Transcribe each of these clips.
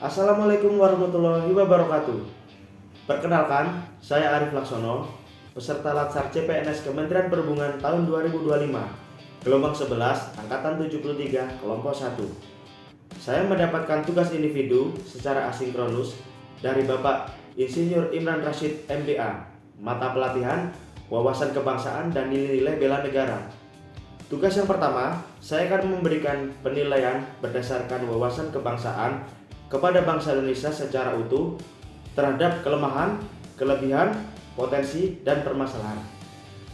Assalamualaikum warahmatullahi wabarakatuh. Perkenalkan, saya Arif Laksono, peserta Latsar CPNS Kementerian Perhubungan tahun 2025, gelombang 11, angkatan 73, kelompok 1. Saya mendapatkan tugas individu secara asinkronus dari Bapak Insinyur Imran Rashid MDA, mata pelatihan, wawasan kebangsaan dan nilai-nilai bela negara. Tugas yang pertama, saya akan memberikan penilaian berdasarkan wawasan kebangsaan kepada bangsa Indonesia secara utuh terhadap kelemahan, kelebihan, potensi, dan permasalahan.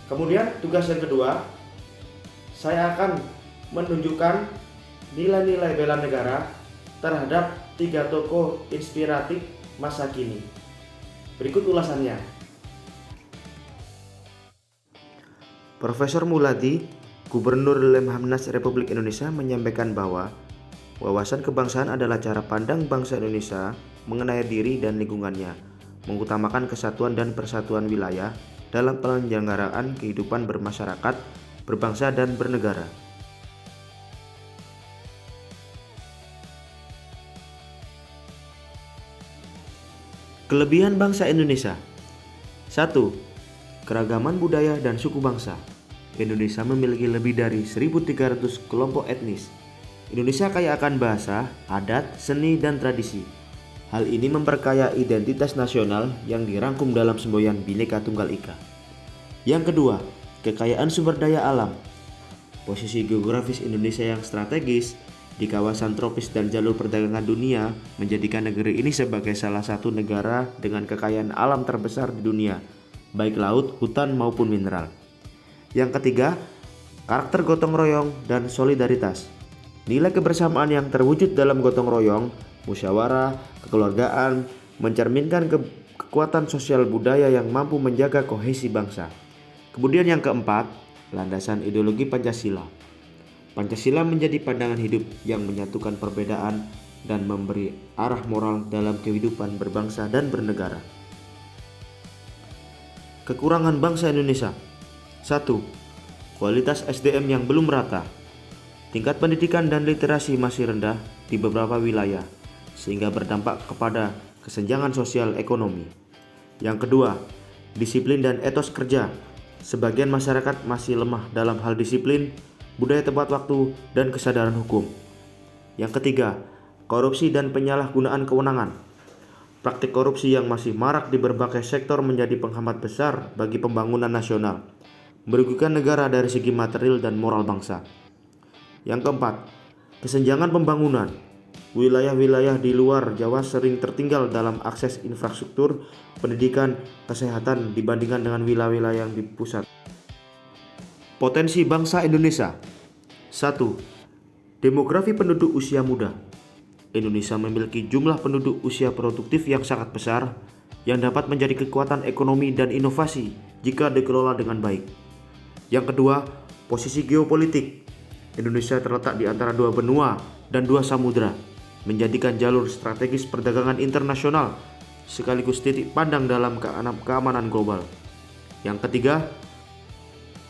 Kemudian tugas yang kedua, saya akan menunjukkan nilai-nilai bela negara terhadap 3 tokoh inspiratif masa kini. Berikut ulasannya. Profesor Muladi, Gubernur Lemhanas Republik Indonesia menyampaikan bahwa wawasan kebangsaan adalah cara pandang bangsa Indonesia mengenai diri dan lingkungannya, mengutamakan kesatuan dan persatuan wilayah dalam penyelenggaraan kehidupan bermasyarakat, berbangsa dan bernegara. Kelebihan bangsa Indonesia. 1. Keragaman budaya dan suku bangsa. Indonesia memiliki lebih dari 1.300 kelompok etnis. Indonesia kaya akan bahasa, adat, seni, dan tradisi. Hal ini memperkaya identitas nasional yang dirangkum dalam semboyan Bhinneka Tunggal Ika. Yang kedua, kekayaan sumber daya alam. Posisi geografis Indonesia yang strategis di kawasan tropis dan jalur perdagangan dunia menjadikan negeri ini sebagai salah satu negara dengan kekayaan alam terbesar di dunia, baik laut, hutan, maupun mineral. Yang ketiga, karakter gotong royong dan solidaritas. Nilai kebersamaan yang terwujud dalam gotong royong, musyawarah, kekeluargaan, mencerminkan kekuatan sosial budaya yang mampu menjaga kohesi bangsa. Kemudian yang keempat, landasan ideologi Pancasila. Pancasila menjadi pandangan hidup yang menyatukan perbedaan dan memberi arah moral dalam kehidupan berbangsa dan bernegara. Kekurangan bangsa Indonesia. 1. Kualitas SDM yang belum merata. Tingkat pendidikan dan literasi masih rendah di beberapa wilayah, sehingga berdampak kepada kesenjangan sosial ekonomi. Yang kedua, disiplin dan etos kerja. Sebagian masyarakat masih lemah dalam hal disiplin, budaya tepat waktu, dan kesadaran hukum. Yang ketiga, korupsi dan penyalahgunaan kewenangan. Praktik korupsi yang masih marak di berbagai sektor menjadi penghambat besar bagi pembangunan nasional, merugikan negara dari segi material dan moral bangsa. Yang keempat, kesenjangan pembangunan. Wilayah-wilayah di luar Jawa sering tertinggal dalam akses infrastruktur, pendidikan, kesehatan dibandingkan dengan wilayah-wilayah yang di pusat. Potensi bangsa Indonesia. 1. Demografi penduduk usia muda. Indonesia memiliki jumlah penduduk usia produktif yang sangat besar yang dapat menjadi kekuatan ekonomi dan inovasi jika dikelola dengan baik. Yang kedua, posisi geopolitik. Indonesia terletak di antara 2 benua dan 2 samudra, menjadikan jalur strategis perdagangan internasional sekaligus titik pandang dalam keamanan global. Yang ketiga,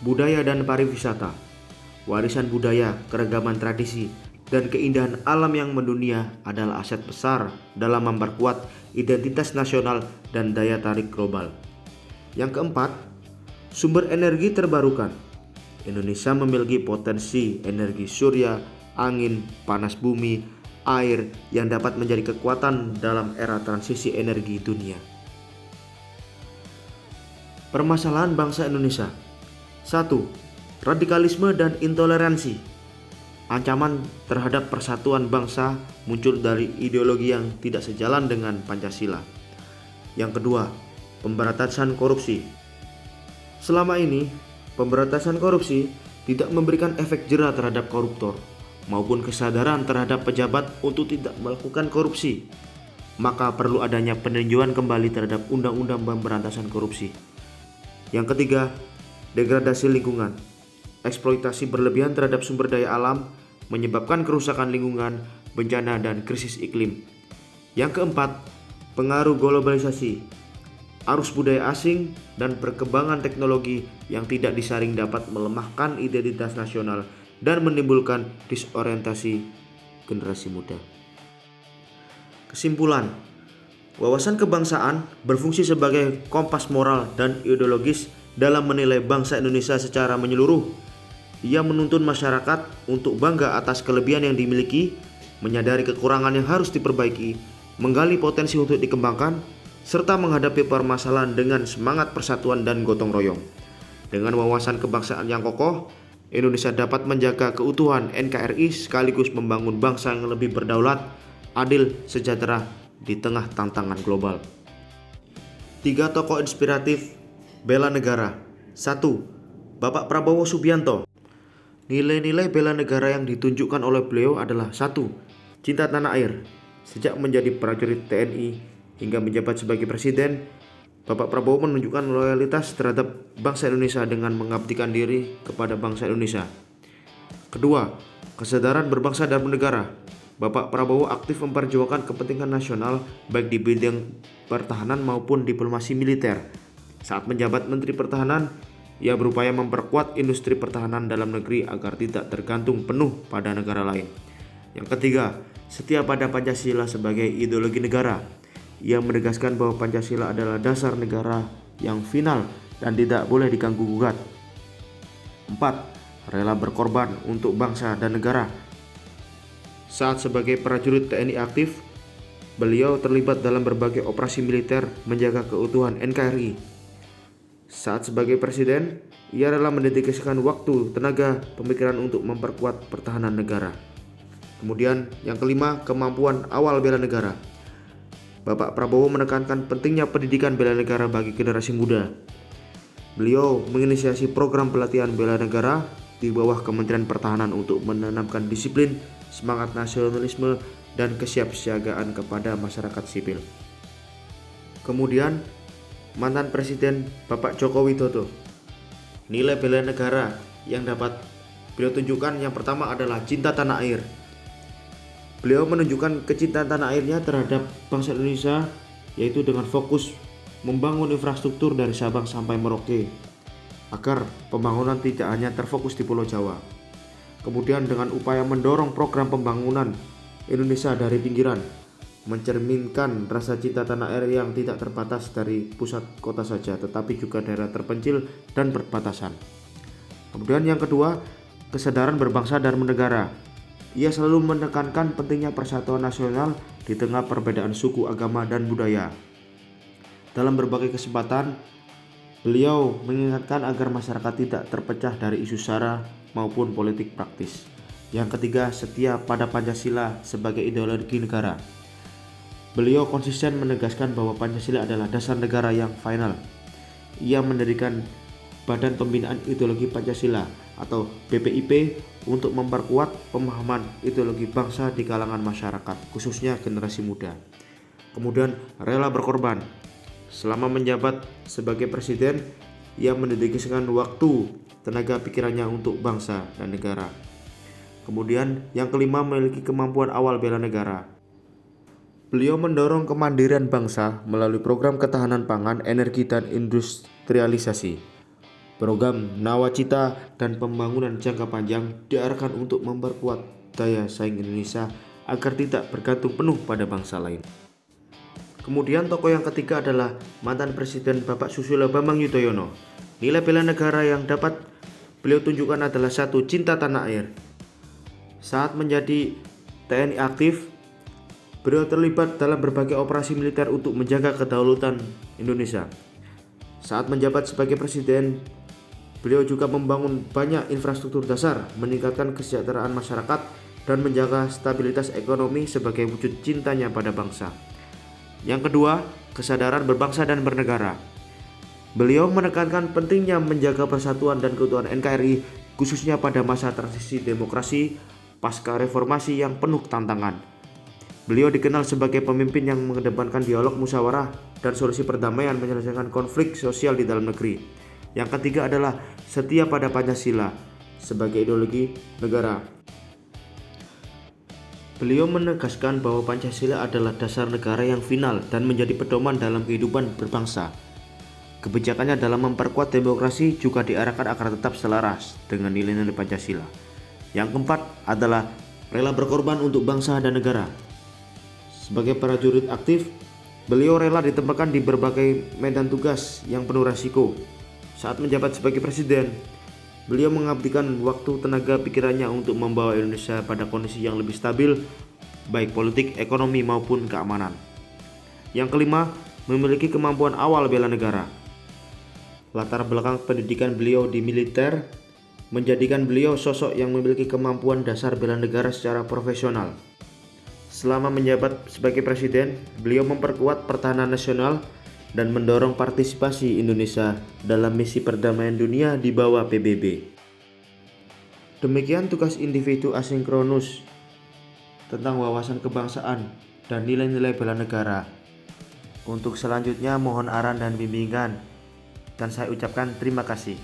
budaya dan pariwisata. Warisan budaya, keragaman tradisi, dan keindahan alam yang mendunia adalah aset besar dalam memperkuat identitas nasional dan daya tarik global. Yang keempat, sumber energi terbarukan. Indonesia memiliki potensi energi surya, angin, panas bumi, air yang dapat menjadi kekuatan dalam era transisi energi dunia. Permasalahan bangsa Indonesia. 1. Radikalisme dan intoleransi. Ancaman terhadap persatuan bangsa muncul dari ideologi yang tidak sejalan dengan Pancasila. Yang kedua, pemberantasan korupsi. Selama ini, pemberantasan korupsi tidak memberikan efek jera terhadap koruptor maupun kesadaran terhadap pejabat untuk tidak melakukan korupsi. Maka perlu adanya peninjauan kembali terhadap Undang-Undang Pemberantasan Korupsi. Yang ketiga, degradasi lingkungan. Eksploitasi berlebihan terhadap sumber daya alam menyebabkan kerusakan lingkungan, bencana, dan krisis iklim. Yang keempat, pengaruh globalisasi. Arus budaya asing dan perkembangan teknologi yang tidak disaring dapat melemahkan identitas nasional dan menimbulkan disorientasi generasi muda. Kesimpulan, wawasan kebangsaan berfungsi sebagai kompas moral dan ideologis dalam menilai bangsa Indonesia secara menyeluruh. Ia menuntun masyarakat untuk bangga atas kelebihan yang dimiliki, menyadari kekurangan yang harus diperbaiki, menggali potensi untuk dikembangkan, serta menghadapi permasalahan dengan semangat persatuan dan gotong royong. Dengan wawasan kebangsaan yang kokoh, Indonesia dapat menjaga keutuhan NKRI sekaligus membangun bangsa yang lebih berdaulat, adil, sejahtera di tengah tantangan global. 3 tokoh inspiratif bela negara. 1. Bapak Prabowo Subianto. Nilai-nilai bela negara yang ditunjukkan oleh beliau adalah 1. Cinta tanah air. Sejak menjadi prajurit TNI hingga menjabat sebagai presiden, Bapak Prabowo menunjukkan loyalitas terhadap bangsa Indonesia dengan mengabdikan diri kepada bangsa Indonesia. Kedua, kesadaran berbangsa dan bernegara. Bapak Prabowo aktif memperjuangkan kepentingan nasional baik di bidang pertahanan maupun diplomasi militer. Saat menjabat Menteri Pertahanan, ia berupaya memperkuat industri pertahanan dalam negeri agar tidak tergantung penuh pada negara lain. Yang ketiga, setia pada Pancasila sebagai ideologi negara. Ia menegaskan bahwa Pancasila adalah dasar negara yang final dan tidak boleh diganggu-gugat. 4. Rela berkorban untuk bangsa dan negara. Saat sebagai prajurit TNI aktif, beliau terlibat dalam berbagai operasi militer menjaga keutuhan NKRI. Saat sebagai presiden, ia rela mendedikasikan waktu, tenaga, pemikiran untuk memperkuat pertahanan negara. Kemudian yang kelima, kemampuan awal bela negara. Bapak Prabowo menekankan pentingnya pendidikan bela negara bagi generasi muda. Beliau menginisiasi program pelatihan bela negara di bawah Kementerian Pertahanan untuk menanamkan disiplin, semangat nasionalisme, dan kesiapsiagaan kepada masyarakat sipil. Kemudian, mantan Presiden Bapak Joko Widodo. Nilai bela negara yang dapat beliau tunjukkan yang pertama adalah cinta tanah air. Beliau menunjukkan kecintaan tanah airnya terhadap bangsa Indonesia, yaitu dengan fokus membangun infrastruktur dari Sabang sampai Merauke agar pembangunan tidak hanya terfokus di Pulau Jawa. Kemudian dengan upaya mendorong program pembangunan Indonesia dari pinggiran, mencerminkan rasa cinta tanah air yang tidak terbatas dari pusat kota saja, tetapi juga daerah terpencil dan perbatasan. Kemudian yang kedua, kesadaran berbangsa dan bernegara. Ia selalu menekankan pentingnya persatuan nasional di tengah perbedaan suku, agama, dan budaya. Dalam berbagai kesempatan, beliau mengingatkan agar masyarakat tidak terpecah dari isu sara maupun politik praktis. Yang ketiga, setia pada Pancasila sebagai ideologi negara. Beliau konsisten menegaskan bahwa Pancasila adalah dasar negara yang final. Ia mendirikan Badan Pembinaan Ideologi Pancasila atau BPIP untuk memperkuat pemahaman ideologi bangsa di kalangan masyarakat, khususnya generasi muda. Kemudian rela berkorban. Selama menjabat sebagai presiden, ia mendedikasikan waktu, tenaga pikirannya untuk bangsa dan negara. Kemudian yang kelima, memiliki kemampuan awal bela negara. Beliau mendorong kemandirian bangsa melalui program ketahanan pangan, energi, dan industrialisasi. Program Nawacita dan pembangunan jangka panjang diarahkan untuk memperkuat daya saing Indonesia agar tidak bergantung penuh pada bangsa lain. Kemudian tokoh yang ketiga adalah mantan Presiden Bapak Susilo Bambang Yudhoyono. Nilai bela negara yang dapat beliau tunjukkan adalah 1. Cinta tanah air. Saat menjadi TNI aktif, beliau terlibat dalam berbagai operasi militer untuk menjaga kedaulatan Indonesia. Saat menjabat sebagai presiden, beliau juga membangun banyak infrastruktur dasar, meningkatkan kesejahteraan masyarakat, dan menjaga stabilitas ekonomi sebagai wujud cintanya pada bangsa. Yang kedua, kesadaran berbangsa dan bernegara. Beliau menekankan pentingnya menjaga persatuan dan keutuhan NKRI, khususnya pada masa transisi demokrasi pasca reformasi yang penuh tantangan. Beliau dikenal sebagai pemimpin yang mengedepankan dialog, musyawarah, dan solusi perdamaian menyelesaikan konflik sosial di dalam negeri. Yang ketiga adalah setia pada Pancasila sebagai ideologi negara. Beliau menegaskan bahwa Pancasila adalah dasar negara yang final dan menjadi pedoman dalam kehidupan berbangsa. Kebijakannya dalam memperkuat demokrasi juga diarahkan agar tetap selaras dengan nilai-nilai Pancasila. Yang keempat adalah rela berkorban untuk bangsa dan negara. Sebagai prajurit aktif, beliau rela ditempatkan di berbagai medan tugas yang penuh resiko. Saat menjabat sebagai presiden, beliau mengabdikan waktu, tenaga, pikirannya untuk membawa Indonesia pada kondisi yang lebih stabil, baik politik, ekonomi maupun keamanan. Yang kelima, memiliki kemampuan awal bela negara. Latar belakang pendidikan beliau di militer menjadikan beliau sosok yang memiliki kemampuan dasar bela negara secara profesional. Selama menjabat sebagai presiden, beliau memperkuat pertahanan nasional dan mendorong partisipasi Indonesia dalam misi perdamaian dunia di bawah PBB. Demikian tugas individu asinkronus tentang wawasan kebangsaan dan nilai-nilai bela negara. Untuk selanjutnya mohon arahan dan bimbingan, dan saya ucapkan terima kasih.